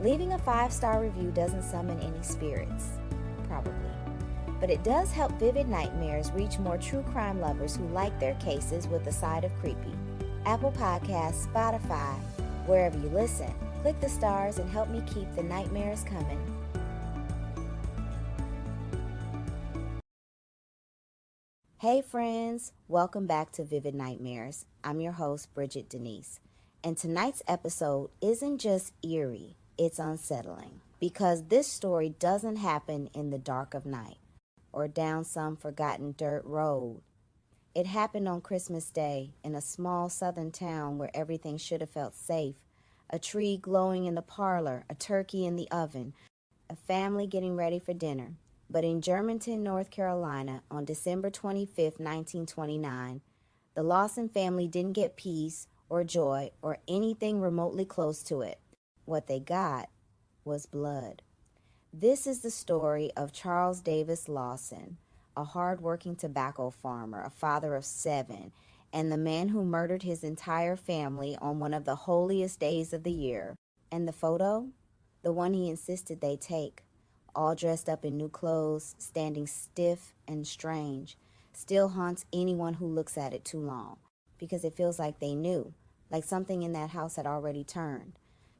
Leaving a 5-star review doesn't summon any spirits, probably. But it does help Vivid Nightmares reach more true crime lovers who like their cases with a side of creepy. Apple Podcasts, Spotify, wherever you listen. Click the stars and help me keep the nightmares coming. Hey friends, welcome back to Vivid Nightmares. I'm your host, Bridget Denise. And tonight's episode isn't just eerie, it's unsettling. Because this story doesn't happen in the dark of night or down some forgotten dirt road. It happened on Christmas Day in a small southern town where everything should have felt safe. A tree glowing in the parlor, a turkey in the oven, a family getting ready for dinner. But in Germanton, North Carolina, on December 25th, 1929, the Lawson family didn't get peace or joy or anything remotely close to it. What they got was blood. This is the story of Charles Davis Lawson, a hard-working tobacco farmer, a father of 7, and the man who murdered his entire family on one of the holiest days of the year. And the photo? The one he insisted they take, all dressed up in new clothes, standing stiff and strange, still haunts anyone who looks at it too long, because it feels like they knew, like something in that house had already turned.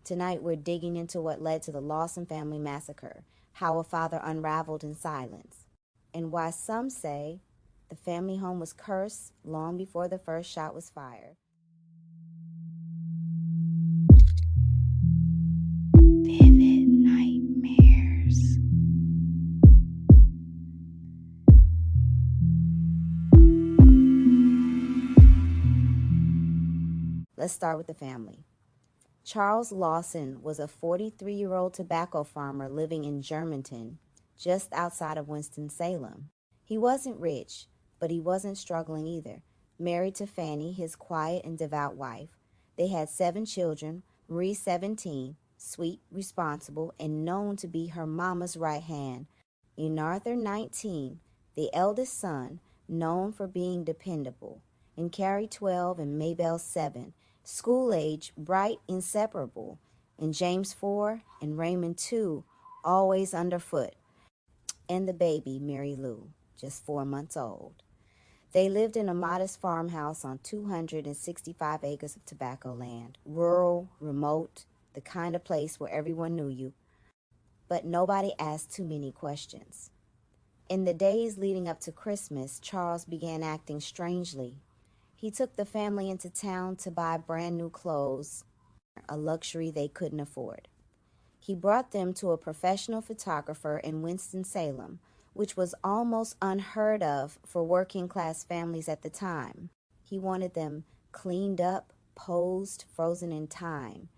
Tonight we're digging into what led to the Lawson Family Massacre, how a father unraveled in silence, and why some say the family home was cursed long before the first shot was fired. Vivid Nightmares. Let's start with the family. Charles Lawson was a 43-year-old tobacco farmer living in Germanton, just outside of Winston-Salem. He wasn't rich, but he wasn't struggling either. Married to Fanny, his quiet and devout wife. They had 7 children, Marie 17, sweet, responsible, and known to be her mama's right hand. Arthur 19, the eldest son, known for being dependable. And Carrie 12 and Maybelle 7, school age, bright, inseparable. And James 4 and Raymond 2, always underfoot. And the baby, Mary Lou, just 4 months old. They lived in a modest farmhouse on 265 acres of tobacco land, rural, remote, the kind of place where everyone knew you. But nobody asked too many questions. In the days leading up to Christmas, Charles began acting strangely. He took the family into town to buy brand new clothes, a luxury they couldn't afford. He brought them to a professional photographer in Winston-Salem, which was almost unheard of for working-class families at the time. He wanted them cleaned up, posed, frozen in time.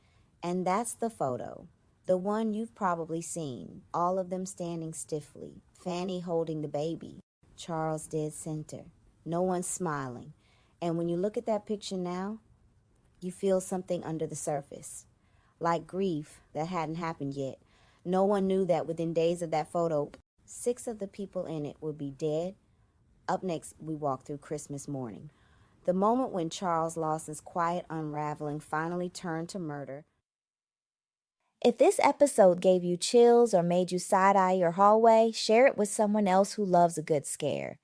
And that's the photo, the one you've probably seen, all of them standing stiffly, Fanny holding the baby, Charles dead center, no one smiling. And when you look at that picture now, you feel something under the surface, like grief that hadn't happened yet. No one knew that within days of that photo, 6 of the people in it would be dead. Up next, we walk through Christmas morning, the moment when Charles Lawson's quiet unraveling finally turned to murder. If this episode gave you chills or made you side-eye your hallway, share it with someone else who loves a good scare.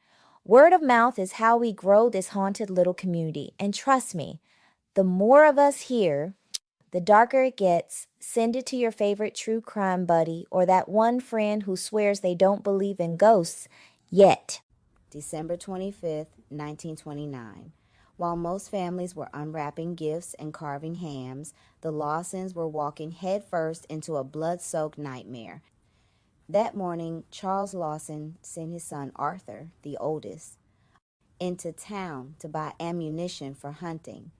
Word of mouth is how we grow this haunted little community. And trust me, the more of us here, the darker it gets. Send it to your favorite true crime buddy or that one friend who swears they don't believe in ghosts yet. December 25th, 1929. While most families were unwrapping gifts and carving hams, the Lawsons were walking headfirst into a blood-soaked nightmare. That morning, Charles Lawson sent his son Arthur, the oldest, into town to buy ammunition for hunting.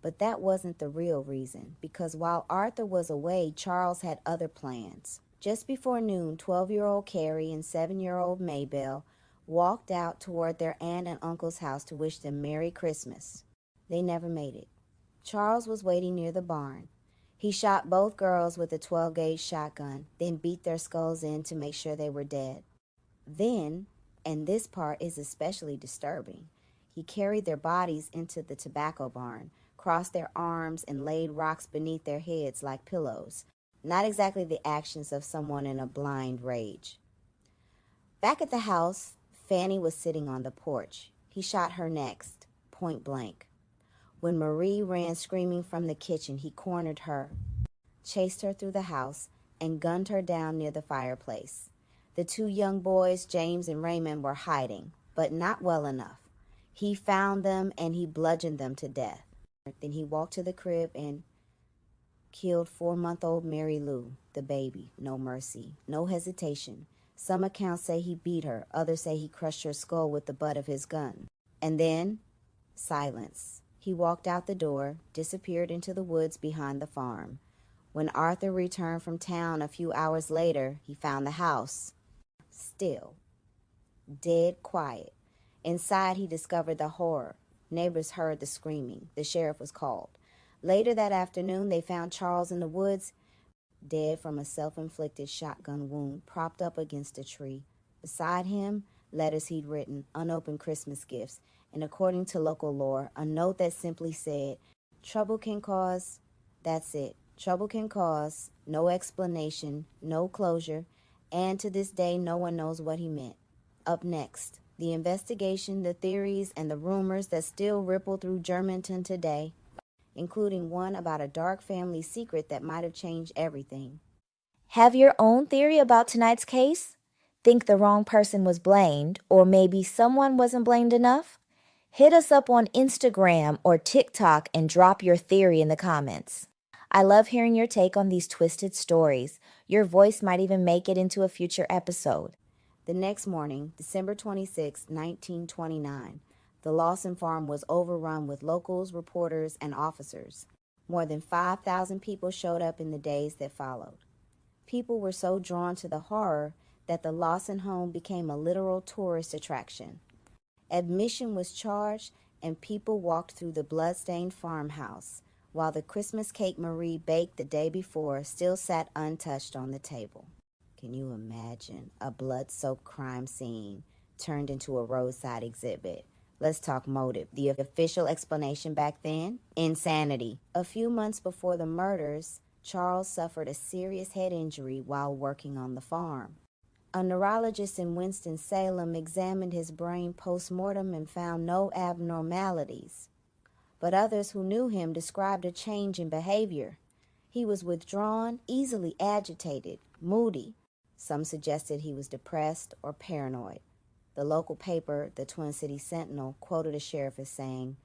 But that wasn't the real reason, because while Arthur was away, Charles had other plans. Just before noon, 12-year-old Carrie and 7-year-old Maybelle walked out toward their aunt and uncle's house to wish them Merry Christmas. They never made it. Charles was waiting near the barn. He shot both girls with a 12-gauge shotgun, then beat their skulls in to make sure they were dead. Then, and this part is especially disturbing, he carried their bodies into the tobacco barn, crossed their arms, and laid rocks beneath their heads like pillows. not exactly the actions of someone in a blind rage. Back at the house, Fanny was sitting on the porch. He shot her next, point blank. When Marie ran screaming from the kitchen, he cornered her, chased her through the house, and gunned her down near the fireplace. The two young boys, James and Raymond, were hiding, but not well enough. He found them and he bludgeoned them to death. Then he walked to the crib and killed 4-month-old Mary Lou, the baby. No mercy, no hesitation. Some accounts say he beat her. Others say he crushed her skull with the butt of his gun. And then, silence. He walked out the door, disappeared into the woods behind the farm. When Arthur returned from town a few hours later, he found the house still, dead quiet. Inside, he discovered the horror. Neighbors heard the screaming. The sheriff was called. Later that afternoon, they found Charles in the woods, dead from a self-inflicted shotgun wound, propped up against a tree. Beside him, letters he'd written, unopened Christmas gifts, and according to local lore, a note that simply said, "Trouble can cause," that's it, "trouble can cause," no explanation, no closure, and to this day, no one knows what he meant. Up next, the investigation, the theories, and the rumors that still ripple through Germanton today, including one about a dark family secret that might have changed everything. Have your own theory about tonight's case? Think the wrong person was blamed, or maybe someone wasn't blamed enough? Hit us up on Instagram or TikTok and drop your theory in the comments. I love hearing your take on these twisted stories. Your voice might even make it into a future episode. The next morning, December 26, 1929, the Lawson farm was overrun with locals, reporters, and officers. More than 5,000 people showed up in the days that followed. People were so drawn to the horror that the Lawson home became a literal tourist attraction. Admission was charged, and people walked through the blood-stained farmhouse, while the Christmas cake Marie baked the day before still sat untouched on the table. Can you imagine a blood-soaked crime scene turned into a roadside exhibit? Let's talk motive. The official explanation back then? Insanity. A few months before the murders, Charles suffered a serious head injury while working on the farm. A neurologist in Winston-Salem examined his brain post-mortem and found no abnormalities. But others who knew him described a change in behavior. He was withdrawn, easily agitated, moody. Some suggested he was depressed or paranoid. The local paper, the Twin Cities Sentinel, quoted a sheriff as saying,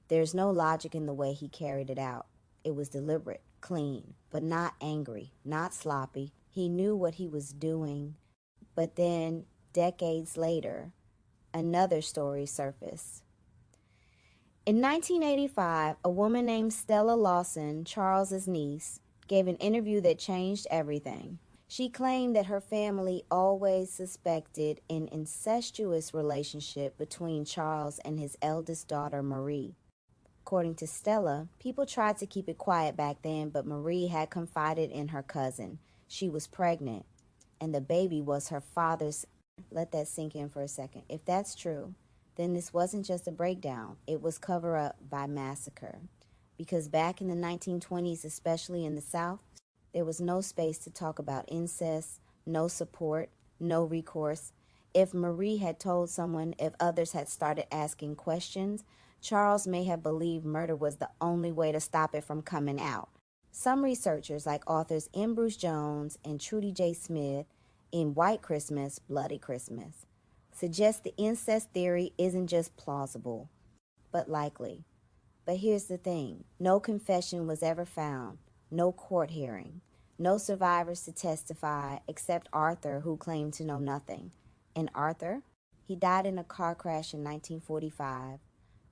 "There's no logic in the way he carried it out. It was deliberate, clean, but not angry, not sloppy. He knew what he was doing." But then, decades later, another story surfaced. In 1985, a woman named Stella Lawson, Charles's niece, gave an interview that changed everything. She claimed that her family always suspected an incestuous relationship between Charles and his eldest daughter, Marie. According to Stella, people tried to keep it quiet back then, but Marie had confided in her cousin. She was pregnant, and the baby was her father's. Let that sink in for a second. If that's true, then this wasn't just a breakdown. It was cover up by massacre. Because back in the 1920s, especially in the South, there was no space to talk about incest, no support, no recourse. If Marie had told someone, if others had started asking questions, Charles may have believed murder was the only way to stop it from coming out. Some researchers, like authors M. Bruce Jones and Trudy J. Smith in White Christmas, Bloody Christmas, suggest the incest theory isn't just plausible, but likely. But here's the thing. No confession was ever found, no court hearing, no survivors to testify except Arthur, who claimed to know nothing. And Arthur? He died in a car crash in 1945,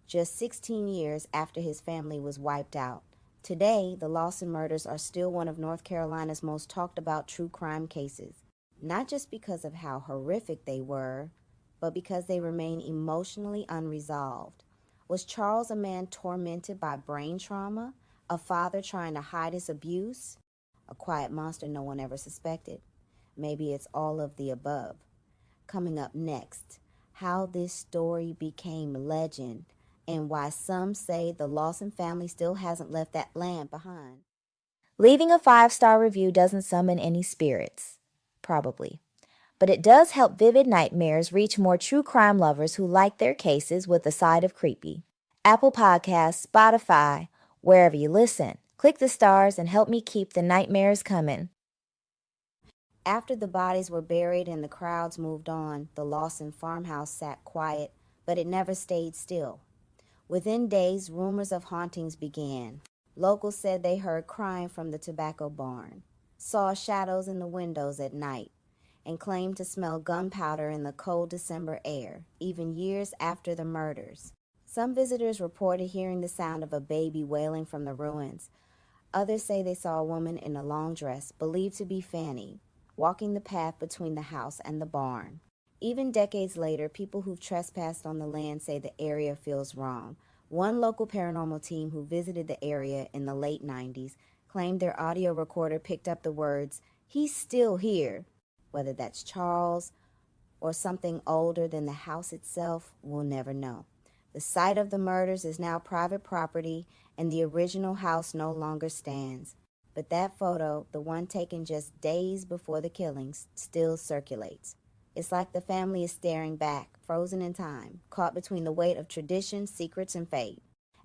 just 16 years after his family was wiped out. Today, the Lawson murders are still one of North Carolina's most talked about true crime cases, not just because of how horrific they were, but because they remain emotionally unresolved. Was Charles a man tormented by brain trauma? A father trying to hide his abuse? A quiet monster no one ever suspected? Maybe it's all of the above. Coming up next, how this story became legend and why some say the Lawson family still hasn't left that land behind. Leaving a 5-star review doesn't summon any spirits. Probably. But it does help Vivid Nightmares reach more true crime lovers who like their cases with a side of creepy. Apple Podcasts, Spotify, wherever you listen. Click the stars and help me keep the nightmares coming. After the bodies were buried and the crowds moved on, the Lawson farmhouse sat quiet, but it never stayed still. Within days, rumors of hauntings began. Locals said they heard crying from the tobacco barn, saw shadows in the windows at night, and claimed to smell gunpowder in the cold December air, even years after the murders. Some visitors reported hearing the sound of a baby wailing from the ruins. Others say they saw a woman in a long dress, believed to be Fanny, walking the path between the house and the barn. Even decades later, people who've trespassed on the land say the area feels wrong. One local paranormal team who visited the area in the late 90s claimed their audio recorder picked up the words, "He's still here." Whether that's Charles or something older than the house itself, we'll never know. The site of the murders is now private property, and the original house no longer stands. But that photo, the one taken just days before the killings, still circulates. It's like the family is staring back, frozen in time, caught between the weight of tradition, secrets, and fate.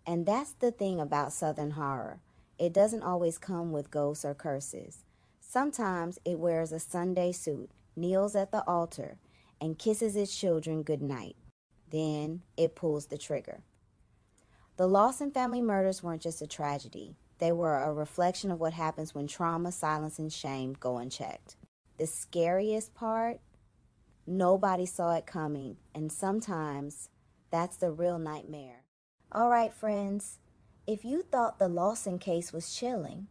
And that's the thing about Southern horror. It doesn't always come with ghosts or curses. Sometimes it wears a Sunday suit, kneels at the altar, and kisses its children goodnight. Then it pulls the trigger. The Lawson family murders weren't just a tragedy. They were a reflection of what happens when trauma, silence, and shame go unchecked. The scariest part? Nobody saw it coming, and sometimes that's the real nightmare. All right, friends, if you thought the Lawson case was chilling,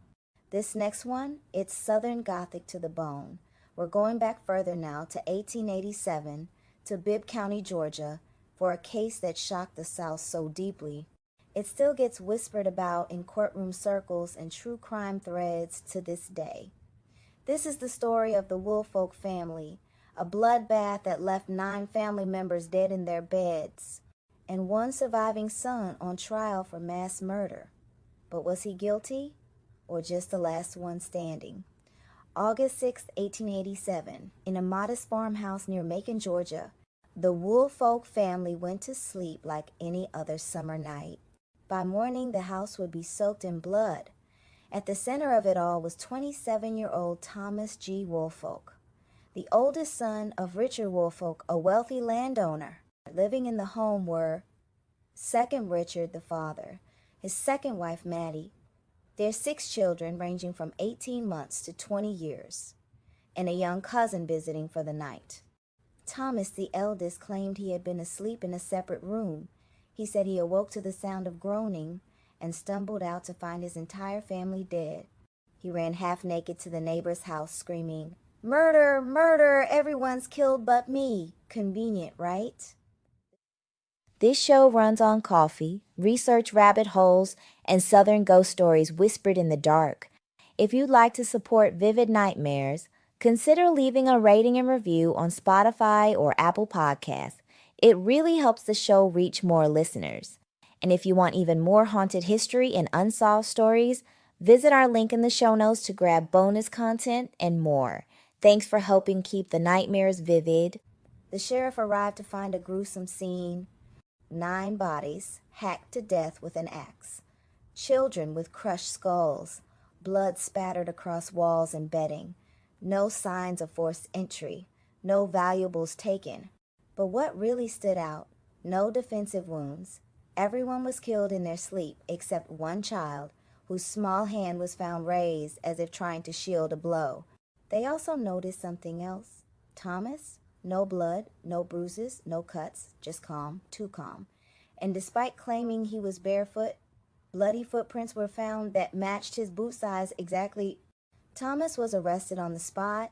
this next one, it's Southern Gothic to the bone. We're going back further now to 1887 to Bibb County, Georgia, for a case that shocked the South so deeply it still gets whispered about in courtroom circles and true crime threads to this day. This is the story of the Woolfolk family, a bloodbath that left 9 family members dead in their beds, and one surviving son on trial for mass murder. But was he guilty, or just the last one standing? August 6, 1887, in a modest farmhouse near Macon, Georgia, the Woolfolk family went to sleep like any other summer night. By morning, the house would be soaked in blood. At the center of it all was 27-year-old Thomas G. Woolfolk, the oldest son of Richard Woolfolk, a wealthy landowner. Living in the home were second Richard, the father, his second wife, Mattie, their 6 children ranging from 18 months to 20 years, and a young cousin visiting for the night. Thomas, the eldest, claimed he had been asleep in a separate room. He said he awoke to the sound of groaning and stumbled out to find his entire family dead. He ran half naked to the neighbor's house screaming, "Murder! Murder! Everyone's killed but me." Convenient, right? This show runs on coffee, research rabbit holes, and Southern ghost stories whispered in the dark. If you'd like to support Vivid Nightmares, consider leaving a rating and review on Spotify or Apple Podcasts. It really helps the show reach more listeners. And if you want even more haunted history and unsolved stories, visit our link in the show notes to grab bonus content and more. Thanks for helping keep the nightmares vivid. The sheriff arrived to find a gruesome scene. 9 bodies, hacked to death with an axe. Children with crushed skulls, blood spattered across walls and bedding. No signs of forced entry, no valuables taken. But what really stood out? No defensive wounds. Everyone was killed in their sleep except one child, whose small hand was found raised as if trying to shield a blow. They also noticed something else. Thomas? No blood, no bruises, no cuts, just calm, too calm. And despite claiming he was barefoot, bloody footprints were found that matched his boot size exactly. Thomas was arrested on the spot.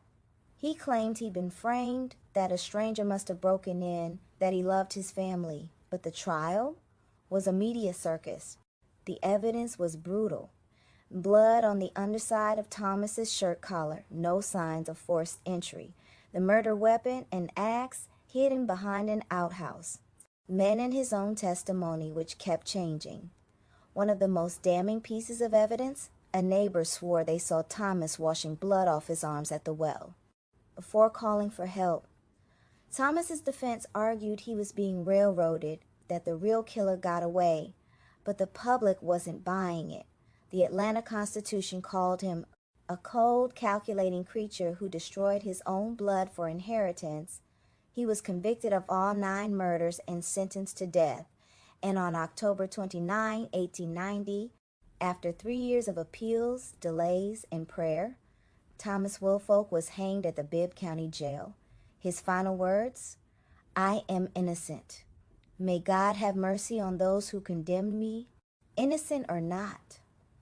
He claimed he'd been framed, that a stranger must have broken in, that he loved his family. But the trial was a media circus. The evidence was brutal. Blood on the underside of Thomas's shirt collar, no signs of forced entry. The murder weapon, an axe, hidden behind an outhouse. Men in his own testimony, which kept changing. One of the most damning pieces of evidence, A neighbor swore they saw Thomas washing blood off his arms at the well. Before calling for help, Thomas's defense argued he was being railroaded, that the real killer got away, but the public wasn't buying it. The Atlanta Constitution called him a cold, calculating creature who destroyed his own blood for inheritance. He was convicted of all 9 murders and sentenced to death. And on October 29, 1890, after 3 years of appeals, delays, and prayer, Thomas Woolfolk was hanged at the Bibb County Jail. His final words, "I am innocent. May God have mercy on those who condemned me, innocent or not."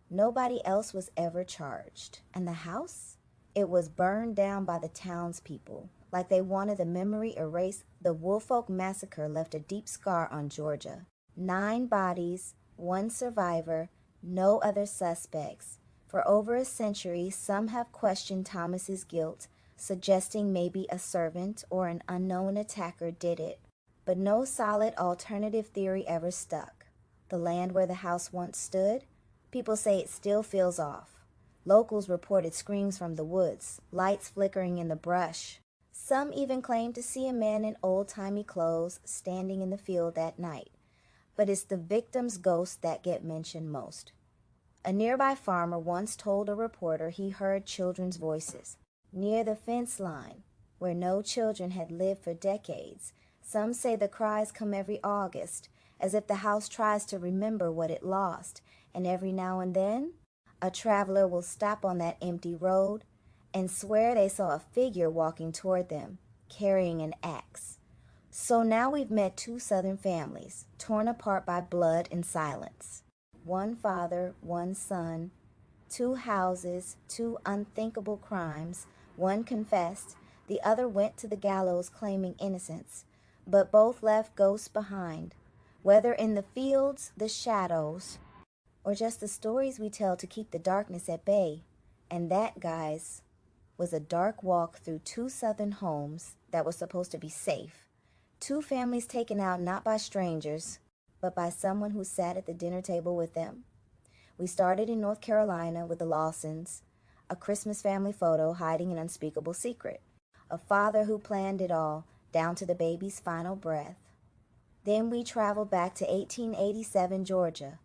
Nobody else was ever charged. And the house? It was burned down by the townspeople, like they wanted the memory erased. The Woolfolk Massacre left a deep scar on Georgia. 9 bodies, 1 survivor, no other suspects. For over a century, some have questioned Thomas's guilt, suggesting maybe a servant or an unknown attacker did it. But no solid alternative theory ever stuck. The land where the house once stood, people say it still feels off. Locals reported screams from the woods, lights flickering in the brush. Some even claim to see a man in old-timey clothes standing in the field that night. But it's the victim's ghosts that get mentioned most. A nearby farmer once told a reporter he heard children's voices near the fence line, where no children had lived for decades. Some say the cries come every August, as if the house tries to remember what it lost, and every now and then, a traveler will stop on that empty road and swear they saw a figure walking toward them, carrying an axe. So now we've met 2 Southern families, torn apart by blood and silence. 1 father, 1 son, 2 houses, 2 unthinkable crimes. One confessed, the other went to the gallows claiming innocence, but both left ghosts behind, whether in the fields, the shadows, or just the stories we tell to keep the darkness at bay. And that, guys, was a dark walk through 2 Southern homes that were supposed to be safe. 2 families taken out not by strangers, but by someone who sat at the dinner table with them. We started in North Carolina with the Lawsons, a Christmas family photo hiding an unspeakable secret, a father who planned it all, down to the baby's final breath. Then we traveled back to 1887 Georgia,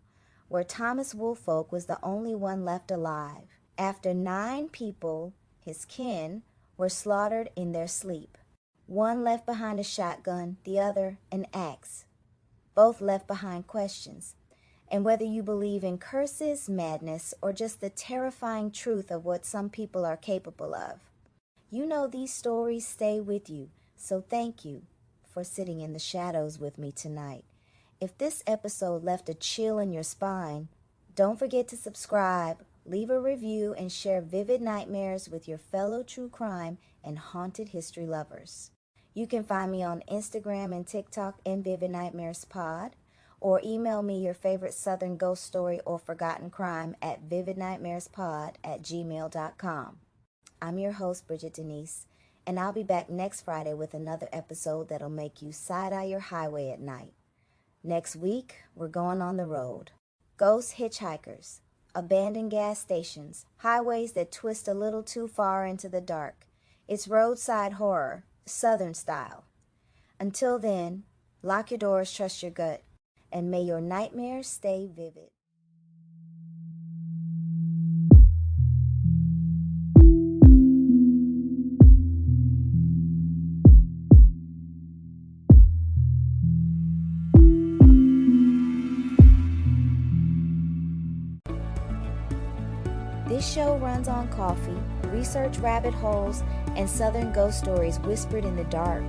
where Thomas Woolfolk was the only one left alive, after 9 people, his kin, were slaughtered in their sleep. One left behind a shotgun, the other an axe. Both left behind questions. And whether you believe in curses, madness, or just the terrifying truth of what some people are capable of, you know these stories stay with you. So thank you for sitting in the shadows with me tonight. If this episode left a chill in your spine, don't forget to subscribe, leave a review, and share vivid nightmares with your fellow true crime and haunted history lovers. You can find me on Instagram and TikTok in Vivid Nightmares Pod, or email me your favorite Southern ghost story or forgotten crime at vividnightmarespod@gmail.com. I'm your host, Bridget Denise, and I'll be back next Friday with another episode that'll make you side-eye your highway at night. Next week, we're going on the road. Ghost hitchhikers, abandoned gas stations, highways that twist a little too far into the dark. It's roadside horror, Southern style. Until then, lock your doors, trust your gut, and may your nightmares stay vivid. This show runs on coffee, research rabbit holes, and Southern ghost stories whispered in the dark.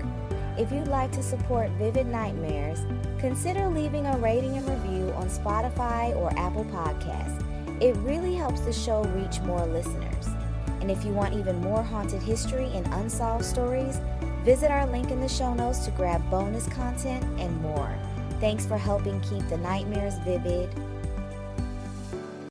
If you'd like to support Vivid Nightmares, consider leaving a rating and review on Spotify or Apple Podcasts. It really helps the show reach more listeners. And if you want even more haunted history and unsolved stories, visit our link in the show notes to grab bonus content and more. Thanks for helping keep the nightmares vivid